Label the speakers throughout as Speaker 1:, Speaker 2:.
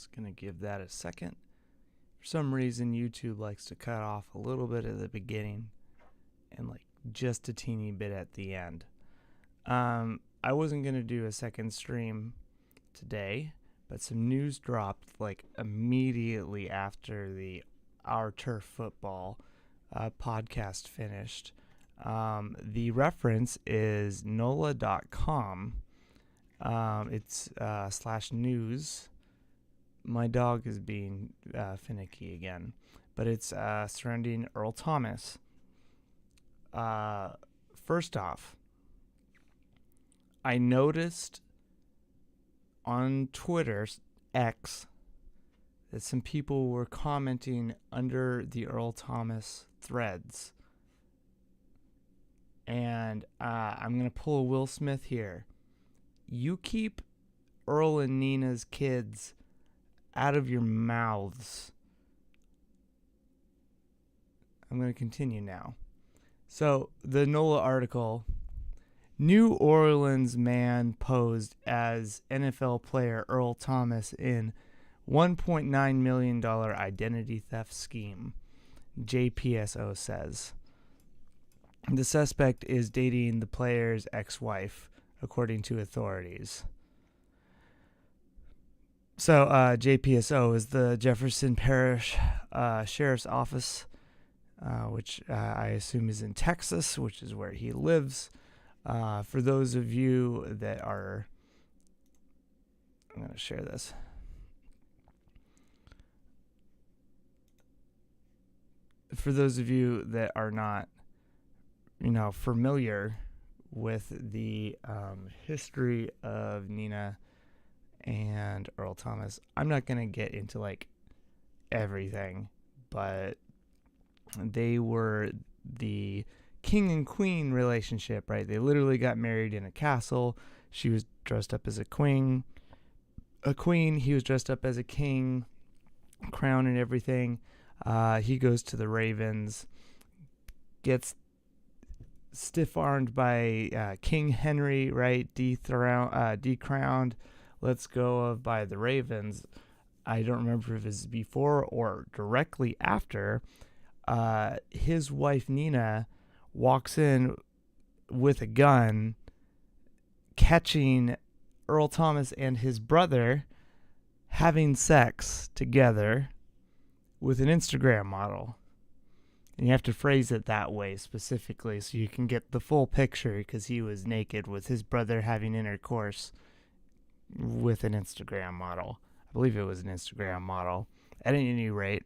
Speaker 1: Just going to give that a second. For some reason, YouTube likes to cut off a little bit at the beginning and like just a teeny bit at the end. I wasn't going to do a second stream today, but some news dropped like immediately after Our Turf Football podcast finished. The reference is NOLA.com. It's /news. My dog is being finicky again, but it's surrounding Earl Thomas. First off, I noticed on Twitter, X, that some people were commenting under the Earl Thomas threads. And I'm going to pull a Will Smith here. You keep Earl and Nina's kids out of your mouths. I'm going to continue now. So, the NOLA article, New Orleans man posed as NFL player Earl Thomas in $1.9 million identity theft scheme, JPSO says. The suspect is dating the player's ex-wife, according to authorities. So, JPSO is the Jefferson Parish Sheriff's Office, which I assume is in Texas, which is where he lives. For those of you that are... I'm going to share this. For those of you that are not, familiar with the history of Nina and Earl Thomas, I'm not going to get into like everything, but they were the king and queen relationship, right? They literally got married in a castle. She was dressed up as a queen. He was dressed up as a king, crown and everything. He goes to the Ravens, gets stiff-armed by King Henry, right? Decrowned, lets go of by the Ravens. I don't remember if it was before or directly after. His wife Nina walks in with a gun, catching Earl Thomas and his brother having sex together with an Instagram model. And you have to phrase it that way specifically so you can get the full picture, because he was naked with his brother having intercourse with an Instagram model. I believe it was an Instagram model. At any rate,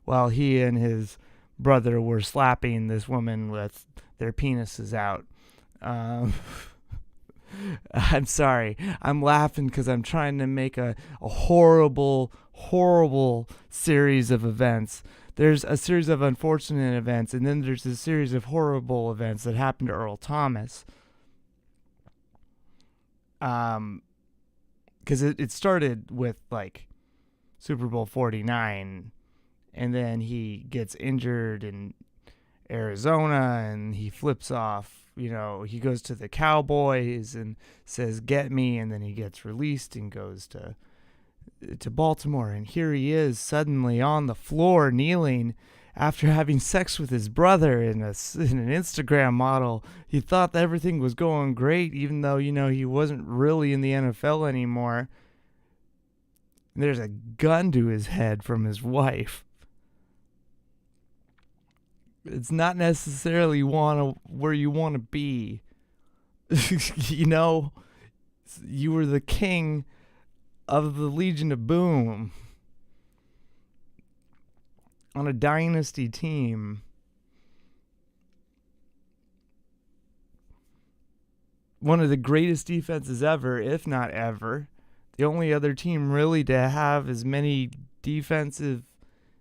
Speaker 1: while he and his brother were slapping this woman with their penises out. I'm sorry. I'm laughing because I'm trying to make a horrible, horrible series of events. There's a series of unfortunate events, and then there's a series of horrible events that happened to Earl Thomas. Because it started with, like, Super Bowl 49, and then he gets injured in Arizona, and he flips off. He goes to the Cowboys and says, "Get me," and then he gets released and goes to Baltimore, and here he is suddenly on the floor kneeling after having sex with his brother in an Instagram model. He thought that everything was going great, even though, he wasn't really in the NFL anymore. And there's a gun to his head from his wife. It's not necessarily where you want to be. You were the king of the Legion of Boom on a dynasty team. One of the greatest defenses ever, if not ever. The only other team really to have as many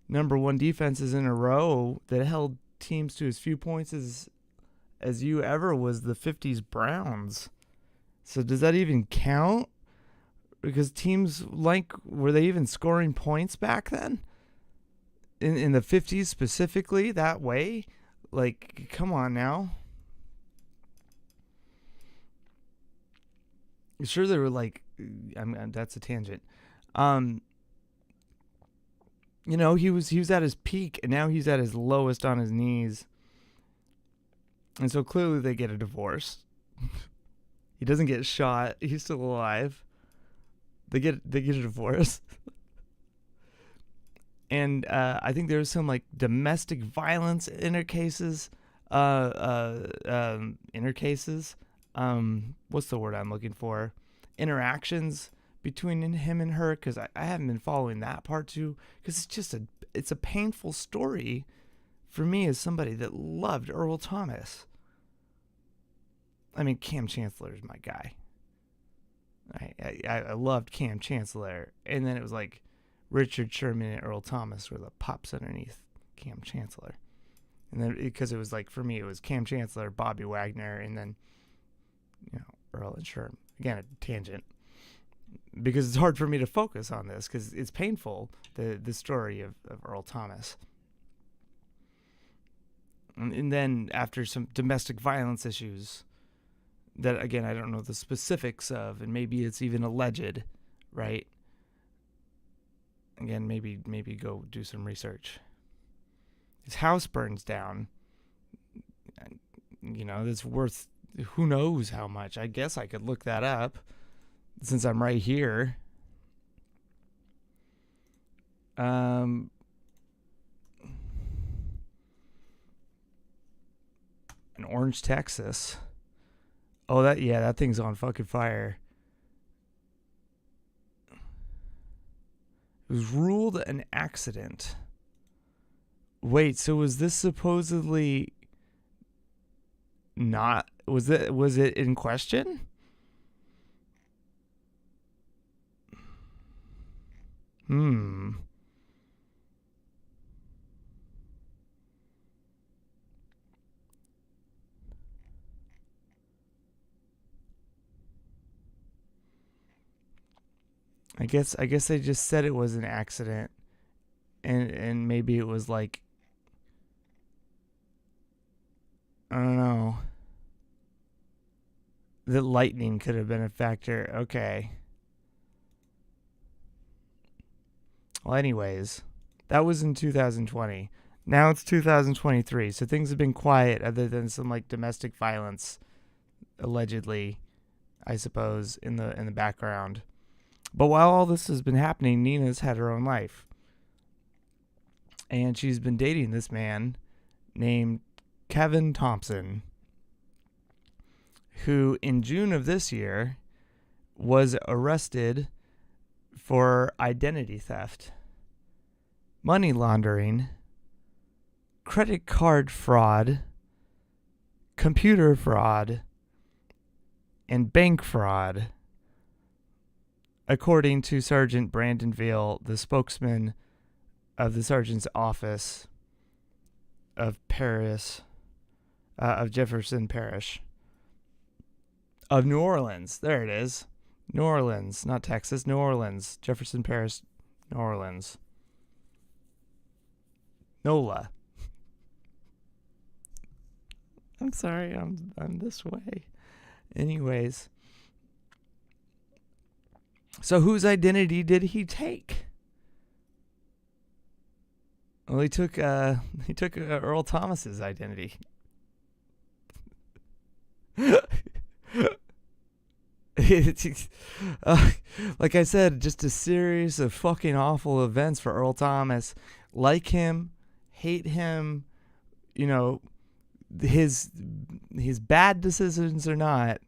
Speaker 1: number one defenses in a row that held teams to as few points as you ever was the 50s Browns. So does that even count? Because teams were they even scoring points back then? In the 50s specifically, that way? Like, come on now. Sure, there were that's a tangent. he was at his peak, and now he's at his lowest on his knees. And so clearly they get a divorce. He doesn't get shot. He's still alive. They get a divorce. And I think there was some like domestic violence intercases. What's the word I'm looking for? Interactions between him and her, because I haven't been following that part too, because it's a painful story for me as somebody that loved Earl Thomas. I mean, Cam Chancellor is my guy. I loved Cam Chancellor, and then it was like Richard Sherman and Earl Thomas were the pops underneath Cam Chancellor. And then because it was like, for me, it was Cam Chancellor, Bobby Wagner, and then Earl and Sherman. Again, a tangent, because it's hard for me to focus on this because it's painful, the story of Earl Thomas. And then after some domestic violence issues that, again, I don't know the specifics of, and maybe it's even alleged, right? Again, maybe go do some research. His house burns down. That's worth who knows how much. I guess I could look that up since I'm right here. In Orange, Texas. Oh, that thing's on fucking fire. It was ruled an accident. Wait, so was this supposedly not? Was it in question? I guess they just said it was an accident, and maybe it was like, I don't know, that lightning could have been a factor. Okay. Well, anyways, that was in 2020. Now it's 2023, so things have been quiet other than some like domestic violence, allegedly, I suppose, in the background. But while all this has been happening, Nina's had her own life. And she's been dating this man named Kevin Thompson, who in June of this year was arrested for identity theft, money laundering, credit card fraud, computer fraud, and bank fraud, according to Sergeant Brandon Veal, the spokesman of the sergeant's office of Paris, of Jefferson Parish, of New Orleans. There it is. New Orleans, not Texas, New Orleans. Jefferson Parish, New Orleans. NOLA. I'm sorry, I'm this way. Anyways. So whose identity did he take? Well, he took Earl Thomas's identity. Like I said, just a series of fucking awful events for Earl Thomas. Like him, hate him, his bad decisions or not,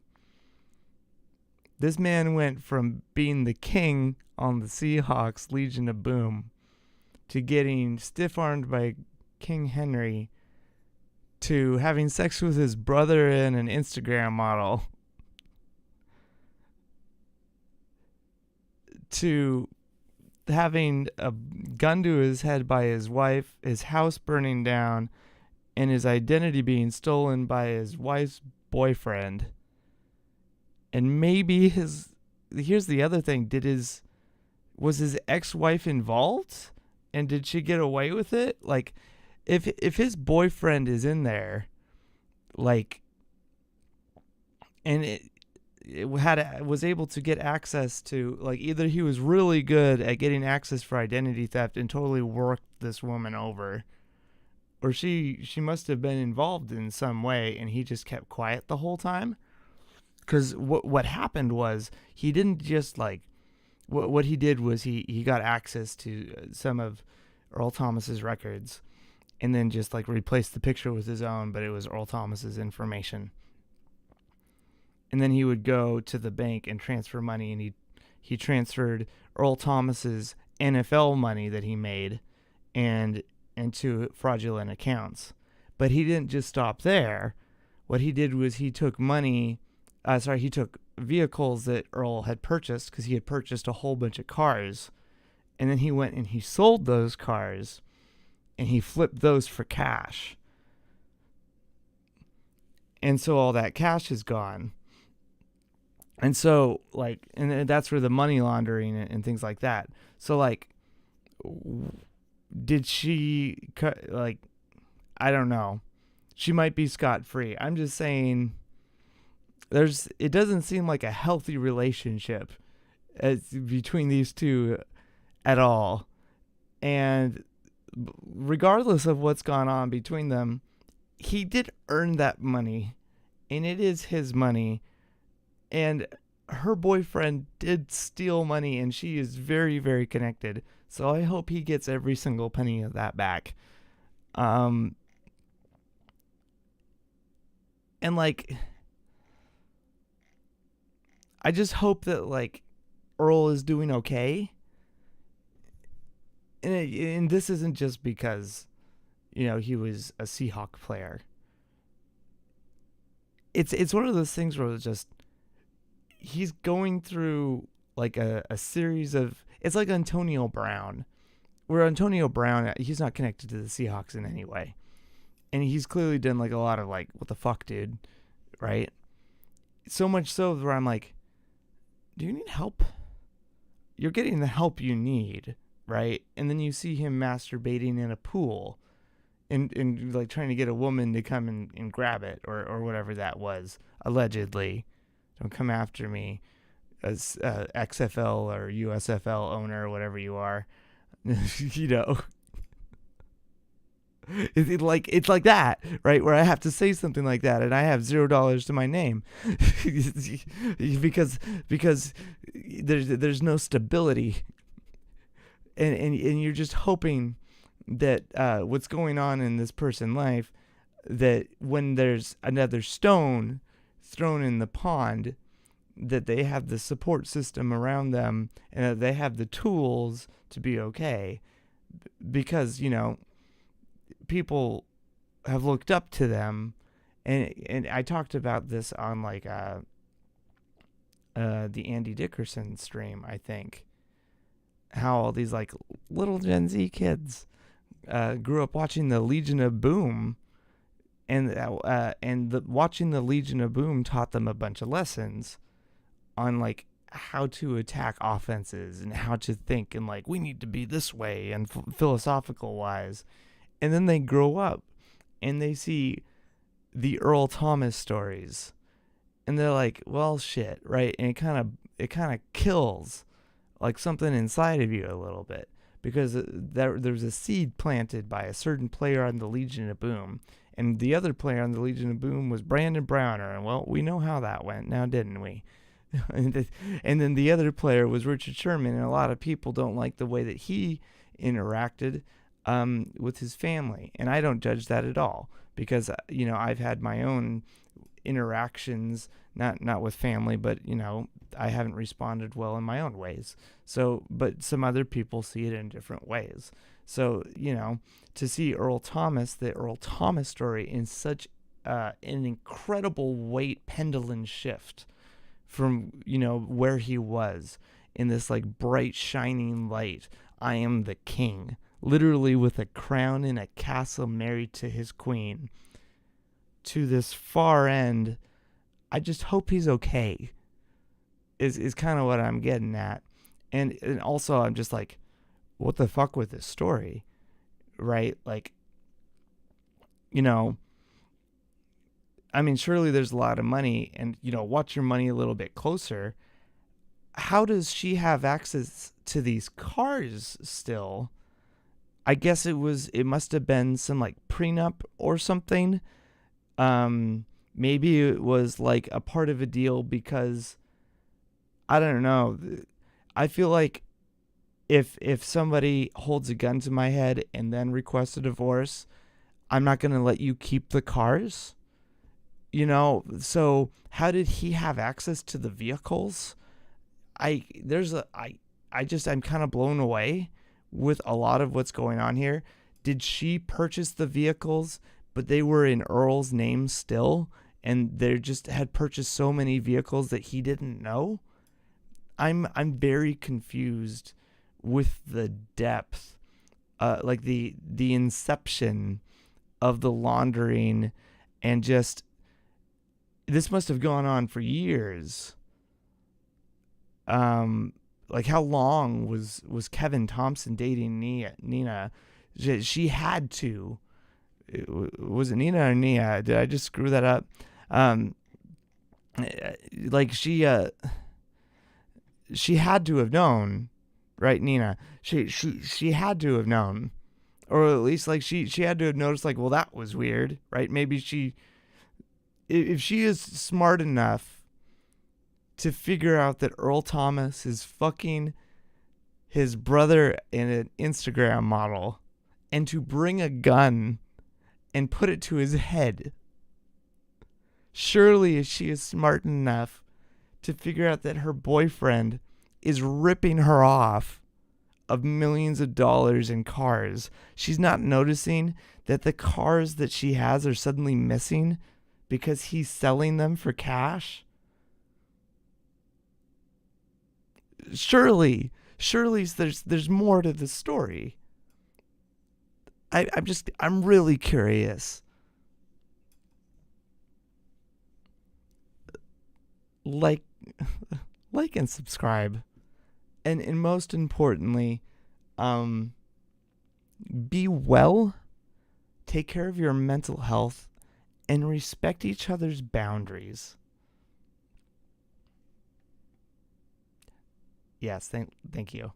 Speaker 1: this man went from being the king on the Seahawks Legion of Boom to getting stiff-armed by King Henry to having sex with his brother and an Instagram model to having a gun to his head by his wife, his house burning down, and his identity being stolen by his wife's boyfriend. And maybe here's the other thing, was his ex-wife involved? And did she get away with it? Like, if his boyfriend is in there, like, and was able to get access to, like, either he was really good at getting access for identity theft and totally worked this woman over, or she must have been involved in some way and he just kept quiet the whole time. Because what happened was he didn't just like what he did was he got access to some of Earl Thomas's records and then just like replaced the picture with his own, but it was Earl Thomas's information. And then he would go to the bank and transfer money, and he transferred Earl Thomas's NFL money that he made and into fraudulent accounts. But he didn't just stop there. What he did was he took he took vehicles that Earl had purchased, because he had purchased a whole bunch of cars, and then he went and he sold those cars and he flipped those for cash. And so all that cash is gone. And so, like, and that's where the money laundering and things like that. So, like, did she, like, I don't know. She might be scot-free. I'm just saying, it doesn't seem like a healthy relationship between these two at all. And regardless of what's gone on between them, he did earn that money, and it is his money. And her boyfriend did steal money, and she is very, very connected. So I hope he gets every single penny of that back. And like, I just hope that like Earl is doing okay. And this isn't just because, you know, he was a Seahawk player. It's one of those things where it's just, he's going through like a series of, it's like Antonio Brown, where Antonio Brown, he's not connected to the Seahawks in any way. And he's clearly done like a lot of like, what the fuck, dude? Right? So much so where I'm like, do you need help? You're getting the help you need, right? And then you see him masturbating in a pool and like trying to get a woman to come and grab it or whatever that was, allegedly. Don't come after me as XFL or USFL owner or whatever you are. You know. It's like that, right? Where I have to say something like that, and I have $0 to my name, because there's no stability, and you're just hoping that what's going on in this person's life, that when there's another stone thrown in the pond, that they have the support system around them and that they have the tools to be okay, because you know, people have looked up to them, and I talked about this on like the Andy Dickerson stream, I think, how all these like little Gen Z kids grew up watching the Legion of Boom, and watching the Legion of Boom taught them a bunch of lessons on like how to attack offenses and how to think, and like we need to be this way, and philosophical wise. And then they grow up and they see the Earl Thomas stories, and they're like, well, shit, right? And it kind of kills like something inside of you a little bit, because there's a seed planted by a certain player on the Legion of Boom, and the other player on the Legion of Boom was Brandon Browner, and well, we know how that went now, didn't we? And then the other player was Richard Sherman, and a lot of people don't like the way that he interacted with his family, and I don't judge that at all, because you know, I've had my own interactions, not with family, but you know, I haven't responded well in my own ways. So, but some other people see it in different ways. So, you know, to see the Earl Thomas story in such an incredible weight pendulum shift from, you know, where he was in this like bright shining light, I am the king, literally with a crown in a castle married to his queen, to this far end, I just hope he's okay, is kind of what I'm getting at. And also I'm just like, what the fuck with this story, right? Like, you know, I mean, surely there's a lot of money, and watch your money a little bit closer. How does she have access to these cars still? I guess it must have been some like prenup or something. Maybe it was like a part of a deal because I don't know. I feel like if somebody holds a gun to my head and then requests a divorce, I'm not going to let you keep the cars. So how did he have access to the vehicles? I'm kind of blown away with a lot of what's going on here. Did she purchase the vehicles, but they were in Earl's name still, and they just had purchased so many vehicles that he didn't know? I'm very confused with the depth, like the inception of the laundering, and just this must have gone on for years. Like how long was Kevin Thompson dating Nina? She had to. Was it Nina or Nia? Did I just screw that up? Like she had to have known, right, Nina? She had to have known, or at least like she had to have noticed. Like, well, that was weird, right? Maybe if she is smart enough to figure out that Earl Thomas is fucking his brother and an Instagram model, and to bring a gun and put it to his head. Surely she is smart enough to figure out that her boyfriend is ripping her off of millions of dollars in cars. She's not noticing that the cars that she has are suddenly missing because he's selling them for cash. Surely there's more to the story. I'm really curious. Like and subscribe. And most importantly, be well, take care of your mental health, and respect each other's boundaries. Yes, thank you.